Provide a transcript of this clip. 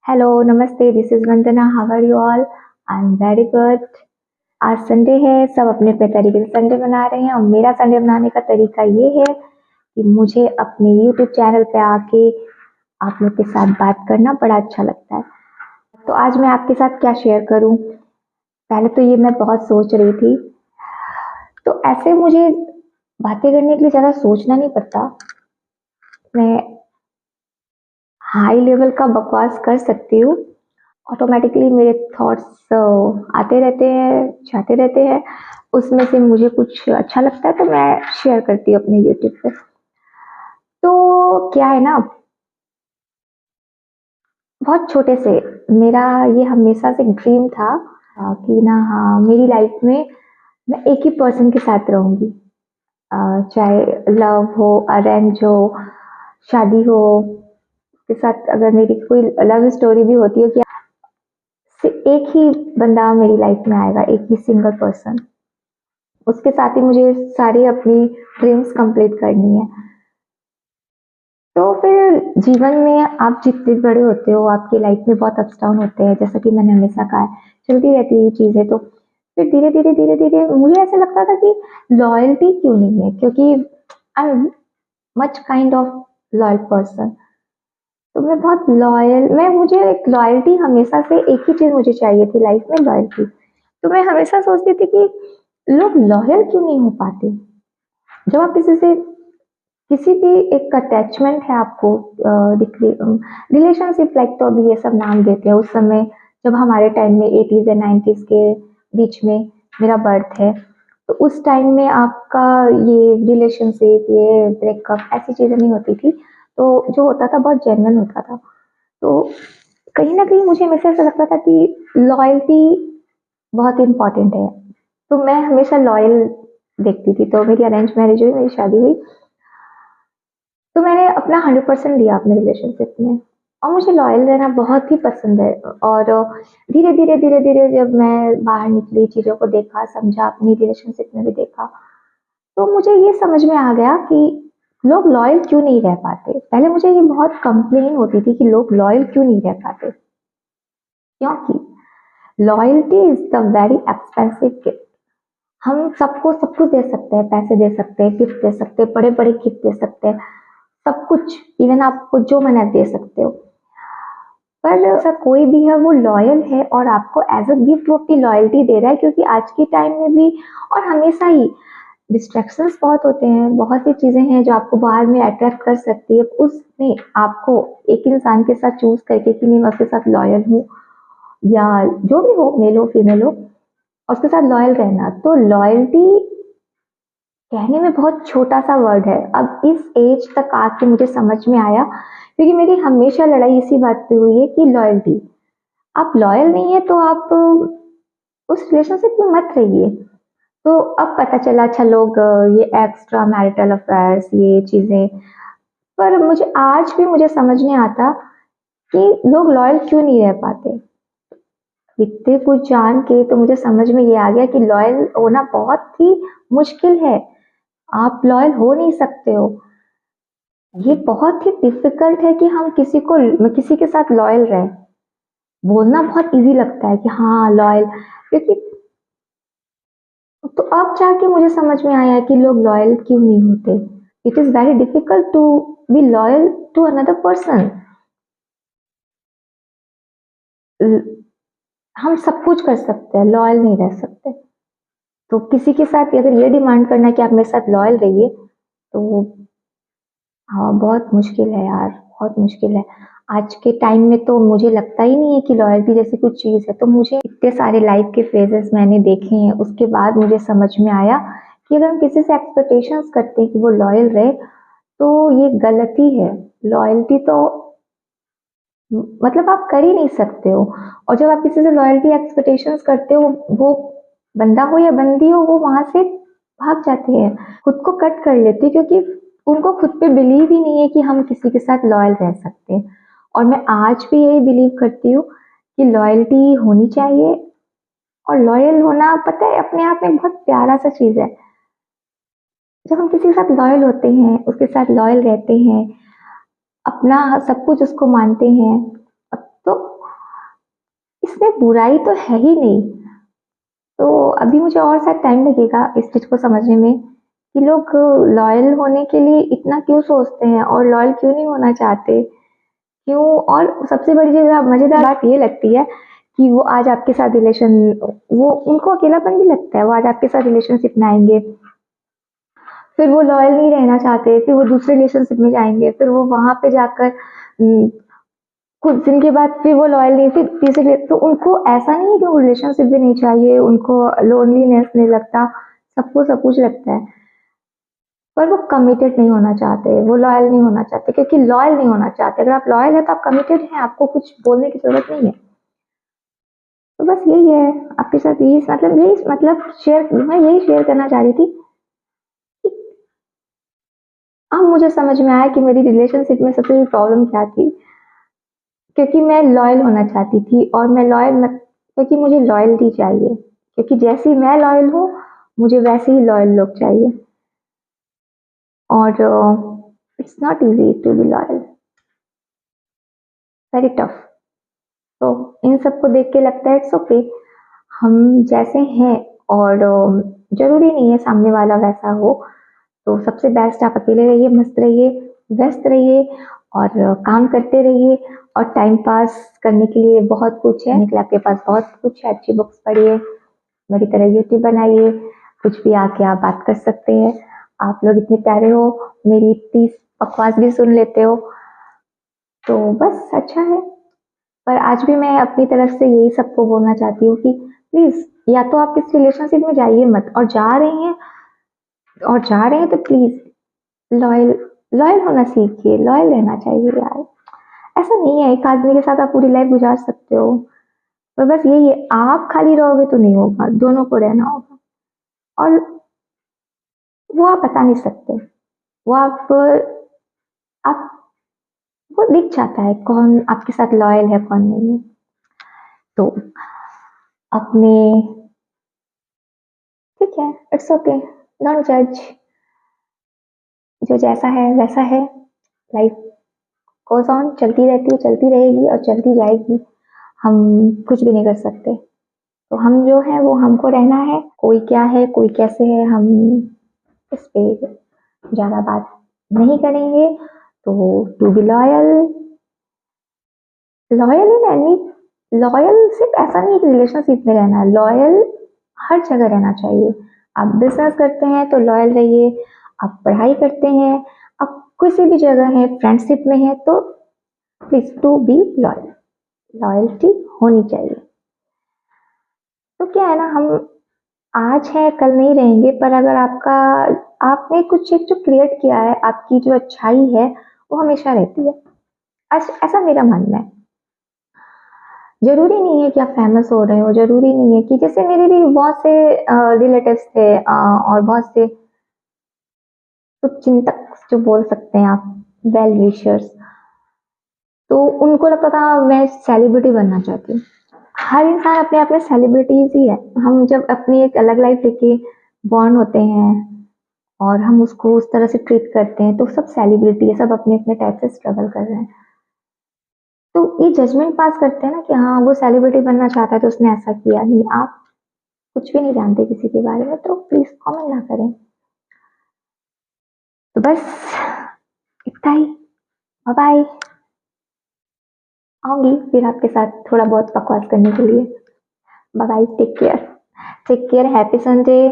Hello, नमस्ते, this is Vandana, how are you all? I am very good. आज Sunday है, सब अपने-अपने तरीके से संडे मना रहे हैं और मेरा संडे मनाने का तरीका ये है कि मुझे अपने यूट्यूब चैनल पे आके आप लोग के साथ बात करना बड़ा अच्छा लगता है। तो आज मैं आपके साथ क्या शेयर करूँ? पहले तो ये मैं बहुत सोच रही थी, तो ऐसे मुझे बातें करने के लिए ज़्यादा सोचना नहीं पड़ता। मैं हाई लेवल का बकवास कर सकती हूँ। ऑटोमेटिकली मेरे थॉट्स आते रहते हैं, जाते रहते हैं। उसमें से मुझे कुछ अच्छा लगता है तो मैं शेयर करती हूँ अपने यूट्यूब पे। तो क्या है ना, बहुत छोटे से मेरा ये हमेशा से ड्रीम था कि ना हाँ, मेरी लाइफ में मैं एक ही पर्सन के साथ रहूँगी। चाहे लव हो, अरेंज हो, शादी हो, उसके साथ अगर मेरी कोई लव स्टोरी भी होती है कि एक ही बंदा मेरी लाइफ में आएगा, एक ही सिंगल पर्सन। उसके साथ ही मुझे सारी अपनी ड्रीम्स कंप्लीट करनी है। तो फिर जीवन में आप जितने बड़े होते हो, आपकी लाइफ में बहुत अप्स डाउन होते हैं, जैसा कि मैंने हमेशा कहा है, चलती रहती है ये चीज़ें। तो फिर धीरे-धीरे मुझे ऐसा लगता था कि लॉयल्टी क्यों नहीं है? क्योंकि I am much kind of loyal person. तो मैं मुझे एक लॉयल्टी हमेशा से एक ही चीज़ मुझे चाहिए थी लाइफ में, लॉयल्टी। तो मैं हमेशा सोचती थी कि लोग लॉयल क्यों नहीं हो पाते? जब आप किसी भी एक अटैचमेंट है आपको, रिलेशनशिप लाइक तो अभी ये सब नाम देते हैं। उस समय जब हमारे टाइम में 80s एंड 90s के बीच में मेरा बर्थ है, तो उस टाइम में आपका ये रिलेशनशिप, ये ब्रेकअप ऐसी चीज़ें नहीं होती थी। तो जो होता था बहुत जेन्युइन होता था। तो कहीं ना कहीं मुझे हमेशा ऐसा लगता था कि लॉयल्टी बहुत इंपॉर्टेंट है। तो मैं हमेशा लॉयल देखती थी। तो मेरी अरेंज मैरिज हुई, मेरी शादी हुई। तो मैंने अपना 100% दिया अपने रिलेशनशिप में और मुझे लॉयल रहना बहुत ही पसंद है। और धीरे-धीरे जब मैं बाहर निकली, चीज़ों को देखा, समझा, अपनी रिलेशनशिप में भी देखा, तो मुझे ये समझ में आ गया कि लोग लॉयल क्यों नहीं रह पाते। पहले मुझे ये बहुत कंप्लेन होती थी कि लोग लॉयल क्यों नहीं रह पाते, क्योंकि loyalty is the very expensive gift. हम सबको सब कुछ दे सकते हैं, पैसे दे सकते हैं, गिफ्ट दे सकते हैं, बड़े-बड़े गिफ्ट दे सकते हैं, सब कुछ, इवन आपको जो मना दे सकते हो। पर ऐसा कोई भी है वो लॉयल है और आपको एज अ गिफ्ट वो अपनी लॉयल्टी दे रहा है, क्योंकि आज के टाइम में भी और हमेशा ही डिस्ट्रैक्शंस बहुत होते हैं, बहुत सी चीज़ें हैं जो आपको बाहर में अट्रैक्ट कर सकती है। उसमें आपको एक इंसान के साथ चूज करके कि नहीं मैं उसके साथ लॉयल हूँ, या जो भी हो, मेल हो फीमेल हो, और उसके साथ लॉयल रहना। तो लॉयल्टी कहने में बहुत छोटा सा वर्ड है। अब इस एज तक आके मुझे समझ में आया, क्योंकि मेरी हमेशा लड़ाई इसी बात पे हुई है कि लॉयल्टी, आप लॉयल नहीं है तो आप उस रिलेशनशिप में मत रहिए। तो अब पता चला, अच्छा लोग ये एक्स्ट्रा मैरिटल अफेयर्स, ये चीजें, पर मुझे आज भी मुझे समझ नहीं आता कि लोग लॉयल क्यों नहीं रह पाते। इतने कुछ जान के तो मुझे समझ में ये आ गया कि लॉयल होना बहुत ही मुश्किल है। आप लॉयल हो नहीं सकते हो। ये बहुत ही डिफिकल्ट है कि हम किसी के साथ लॉयल रहें। बोलना बहुत इजी लगता है कि हाँ लॉयल, क्योंकि तो अब जाके मुझे समझ में आया कि लोग लॉयल क्यों नहीं होते। It is very difficult to be loyal to another person. हम सब कुछ कर सकते हैं, लॉयल नहीं रह सकते। तो किसी के साथ अगर ये डिमांड करना कि आप मेरे साथ लॉयल रहिए, तो हाँ बहुत मुश्किल है यार, बहुत मुश्किल है। आज के टाइम में तो मुझे लगता ही नहीं है कि लॉयल्टी जैसी कुछ चीज़ है। तो मुझे इतने सारे लाइफ के फेजेस मैंने देखे हैं, उसके बाद मुझे समझ में आया कि अगर हम किसी से एक्सपेक्टेशंस करते हैं कि वो लॉयल रहे, तो ये गलती है। लॉयल्टी तो मतलब आप कर ही नहीं सकते हो। और जब आप किसी से लॉयल्टी एक्सपेक्टेशंस करते हो, वो बंदा हो या बंदी हो, वो वहां से भाग जाते हैं, खुद को कट कर लेते हैं, क्योंकि उनको खुद पे बिलीव ही नहीं है कि हम किसी के साथ लॉयल रह सकते हैं। और मैं आज भी यही बिलीव करती हूँ कि लॉयल्टी होनी चाहिए। और लॉयल होना, पता है, अपने आप में बहुत प्यारा सा चीज है। जब हम किसी के साथ लॉयल होते हैं, उसके साथ लॉयल रहते हैं, अपना सब कुछ उसको मानते हैं, तो इसमें बुराई तो है ही नहीं। तो अभी मुझे और शायद टाइम लगेगा इस चीज़ को समझने में कि लोग लॉयल होने के लिए इतना क्यों सोचते हैं और लॉयल क्यों नहीं होना चाहते, क्यों। और सबसे बड़ी चीज़ मज़ेदार बात ये लगती है कि वो आज आपके साथ रिलेशन, वो उनको अकेलापन भी लगता है, वो आज आपके साथ रिलेशनशिप में आएंगे, फिर वो लॉयल नहीं रहना चाहते, फिर वो दूसरे रिलेशनशिप में जाएंगे, फिर वो वहां पे जाकर कुछ दिन के बाद फिर वो लॉयल नहीं, फिर तीसरे, तो उनको ऐसा नहीं है कि वो रिलेशनशिप भी नहीं चाहिए, उनको लोनलीनेस नहीं लगता, सबको सब कुछ लगता है, पर वो कमिटेड नहीं होना चाहते, वो लॉयल नहीं होना चाहते, क्योंकि लॉयल नहीं होना चाहते। अगर आप लॉयल है तो आप कमिटेड हैं, आपको कुछ बोलने की जरूरत नहीं है। तो बस यही है आपके साथ, यही मतलब शेयर, मैं यही शेयर करना चाह रही थी। अब मुझे समझ में आया कि मेरी रिलेशनशिप में सबसे बड़ी प्रॉब्लम क्या थी, क्योंकि मैं लॉयल होना चाहती थी, और मैं क्योंकि मुझे लॉयल्टी चाहिए, क्योंकि जैसी मैं लॉयल हूँ मुझे वैसे ही लॉयल लोग चाहिए, और it's not easy to be loyal, very tough. तो इन सबको देख के लगता है इट्स ओके, हम जैसे हैं, और जरूरी नहीं है सामने वाला वैसा हो। तो सबसे बेस्ट आप अकेले रहिए, मस्त रहिए, व्यस्त रहिए, और काम करते रहिए, और टाइम पास करने के लिए बहुत कुछ है, निकले आपके पास बहुत कुछ है। अच्छी बुक्स पढ़िए, मेरी तरह यूट्यूब बनाइए, कुछ भी आके आप बात कर सकते हैं। आप लोग इतने प्यारे हो, मेरी इतनी बकवास भी सुन लेते हो, तो बस अच्छा है। पर आज भी मैं अपनी तरफ से यही सबको बोलना चाहती हूँ कि प्लीज, या तो आप इस रिलेशनशिप में जाइए मत, और जा रहे हैं तो प्लीज लॉयल लॉयल होना सीखिए, लॉयल रहना चाहिए यार। ऐसा नहीं है एक आदमी के साथ आप पूरी लाइफ गुजार सकते हो, पर बस यही है, आप खाली रहोगे तो नहीं होगा, दोनों को रहना होगा। और वो आप बता नहीं सकते, वो आप वो दिख जाता है कौन आपके साथ लॉयल है कौन नहीं है। तो अपने, ठीक है, इट्स ओके, डोंट जज, जो जैसा है वैसा है। लाइफ गोज ऑन, चलती रहती है, चलती रहेगी और चलती जाएगी। हम कुछ भी नहीं कर सकते, तो हम जो है वो हमको रहना है। कोई क्या है, कोई कैसे है, हम इस पे ज्यादा बात नहीं करेंगे। तो to be loyal, loyal in any, loyal सिर्फ ऐसा नहीं कि रिलेशनशिप में रहना, लॉयल हर जगह रहना चाहिए। आप बिजनेस करते हैं तो लॉयल रहिए, आप पढ़ाई करते हैं, आप किसी भी जगह हैं, फ्रेंडशिप में है, तो please to be loyal, loyalty होनी चाहिए। तो क्या है ना, हम आज है कल नहीं रहेंगे, पर अगर आपने कुछ एक जो क्रिएट किया है, आपकी जो अच्छाई है वो हमेशा रहती है। ऐसा मेरा मानना है। जरूरी नहीं है कि आप फेमस हो रहे हो, जरूरी नहीं है कि, जैसे मेरे भी बहुत से रिलेटिव्स थे, और बहुत से चिंतक जो बोल सकते हैं आप, वेल विशर्स, तो उनको लगता था मैं सेलिब्रिटी बनना चाहती हूँ। हर इंसान अपने आप में सेलिब्रिटीज ही है। हम जब अपनी एक अलग लाइफ लेके बॉर्न होते हैं और हम उसको उस तरह से ट्रीट करते हैं, तो सब सेलिब्रिटी है, सब अपने अपने टाइप से स्ट्रगल कर रहे हैं। तो ये जजमेंट पास करते हैं ना कि हाँ वो सेलिब्रिटी बनना चाहता है तो उसने ऐसा किया। नहीं, आप कुछ भी नहीं जानते किसी के बारे में, तो प्लीज कमेंट ना करें। तो बस इतना ही, बाय बाय। आऊंगी फिर आपके साथ थोड़ा बहुत बकवास करने के लिए। Bye bye, take care, take care, happy Sunday.